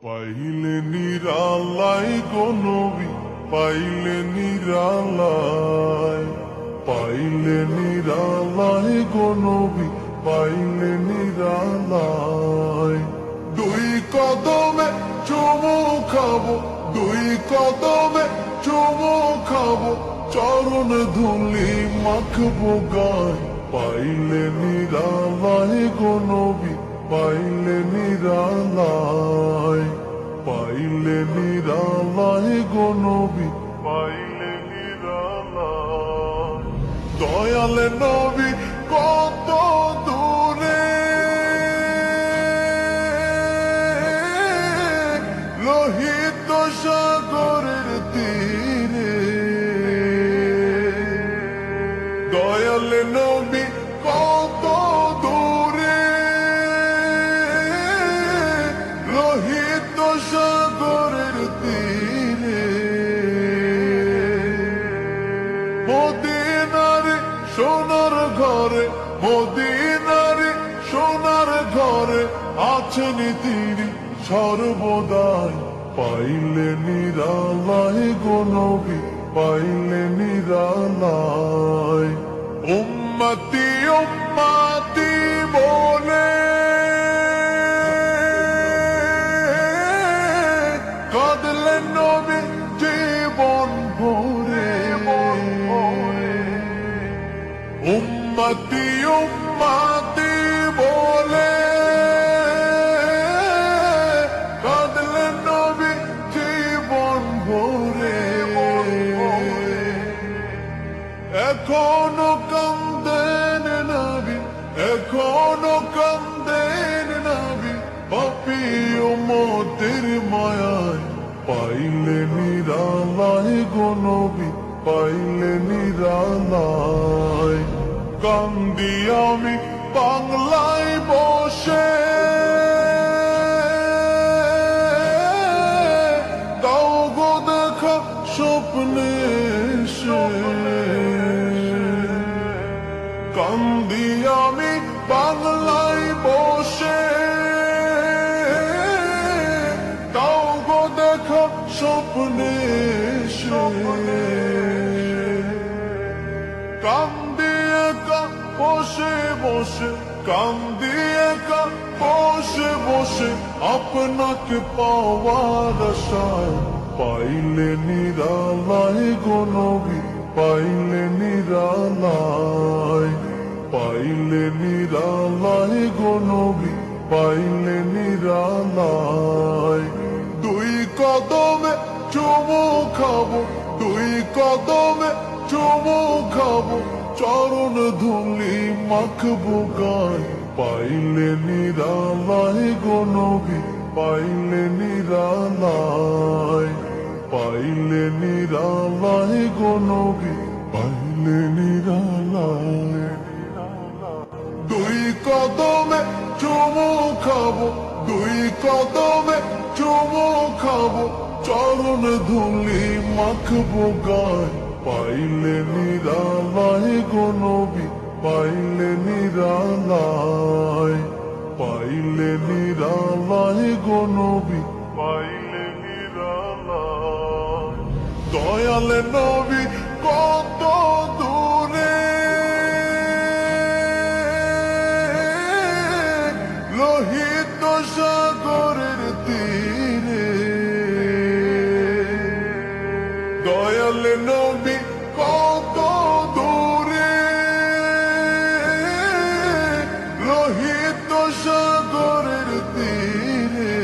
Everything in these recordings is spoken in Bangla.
পাইলে নিরালাই গো নবী, পাইলে নিরালাই, পাইলে নিরালাই গো নবী, পাইলে নিরালাই। দুই কদমে চুমু খাবো, দুই কদমে চুমু খাবো, চরণ ধুলি মাখবো গায়। পাইলে নিরালাই গো নবী, পাইলে নিরালাই, পাইলে নিরালাই গো নবী, পাইলে নিরালাই। দয়াল নবী কত দূরে, লোহিত সাগরের তীরে। দয়াল নবী কত দূরে, লোহিত সাগরের তীরে। মদিনারে সোনার ঘরে, মদিনারে সোনার ঘরে আছেন তিনি সর্বদাই। পাইলে নিরালাই গো নবী, পাইলে নিরালাই। উম্মতি উম্মতি বলে কাঁদলেন নবী জীবন ভরে। উম্মতি উম্মতি বলে কাঁদলেন নবী জীবন ভরে। এখনো কান্দেন নবী, এখনো কান্দেন নবী, পাপী উম্মতের মায়ায়। পাইলে নিরালাই গো নবী, পাইলে নিরালাই। কান্দি আমি বাংলায় বসে, দাও গো দেখা স্বপ্নে এসে। কান্দি আমি বাংলায় বসে, দাও গো দেখা স্বপ্নে এসে। কান্দি একা বসে বসে, কান্দি একা বসে বসে, আপনাকে পাওয়ার আশায়। পাইলে নিরালাই গো নবী, পাইলে নিরালাই, পাইলে নিরালাই গো নবী, পাইলে নিরালাই। দুই কদমে চুমু খাবো, দুই কদমে চুমু খাবো, চরণ ধুলি মাখবো গায়। পাইলে নিরালাই গো নবী, পাইলে নিরালাই, পাইলে নিরালাই গো নবী, পাইলে নিরালাই। দুই কদমে চুমু খাবো, দুই কদমে চুমু খাবো, চরণ ধুলি মাখবো গায়। পাইলে নিরালাই গো নবী, পাইলে নিরালাই, পাইলে নিরালাই গো নবী, পাইলে নিরালাই। দয়াল নবী কত দূরে, লোহিত সাগরের তীরে। দয়াল নবী কত দূরে, লোহিত সাগরের তীরে।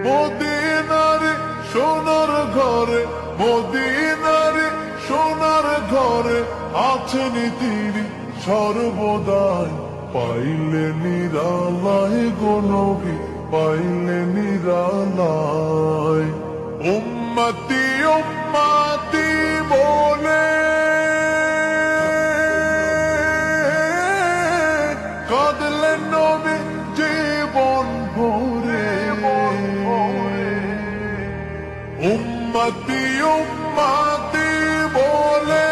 মদিনারে সোনার ঘরে, মদিনারে সোনার ঘরে আছেন তিনি সর্বদাই। পাইলে নিরালাই গো নবী, পাইলে নিরালাই। উম্মতি উম্মতি বলে কাঁদলেন নবী জীবন ভরে। উম্মতি উম্মতি বলে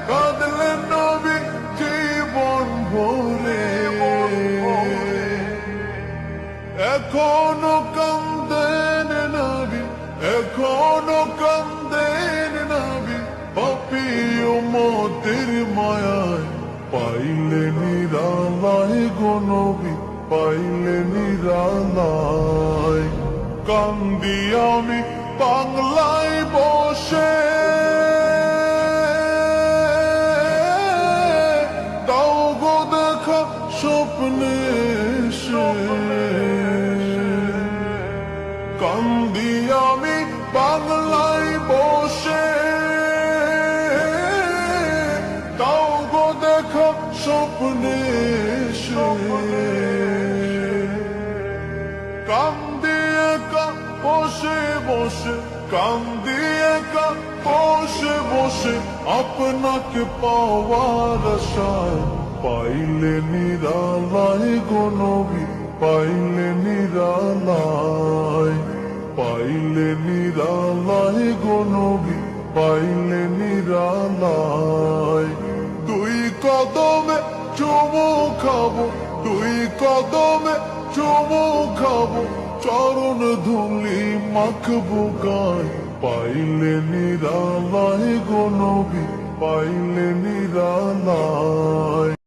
কাঁদলেন নবী জীবন ভরে। এখনো কান্দেন নবী, এখনো কান্দেন নবী, পাপী উম্মতের মায়ায় পাইলে নিরালায় গো নবী, পাইলে নিরালায়। কান্দি আমি বাংলায় বসে, দাও গো দেখা স্বপ্নে সে। কান্দি আমি বাংলায় বসে, দাও গো দেখা স্বপ্নে সে। কান্দি একা বসে বসে, কান্দি একা বসে বসে, আপনাকে পাওয়ার আশায় পাইলে নিরালায় গো নবী, পাইলে নিরালায়, পাইলে নিরালায় গো নবী, পাইলে নিরালায়। দুই কদমে চুমু খাবো, দুই কদমে চুমু খাবো, চরণ ধুলি মাখবো গায়, পাইলে নিরালায় গো নবী, পাইলে নিরালায়।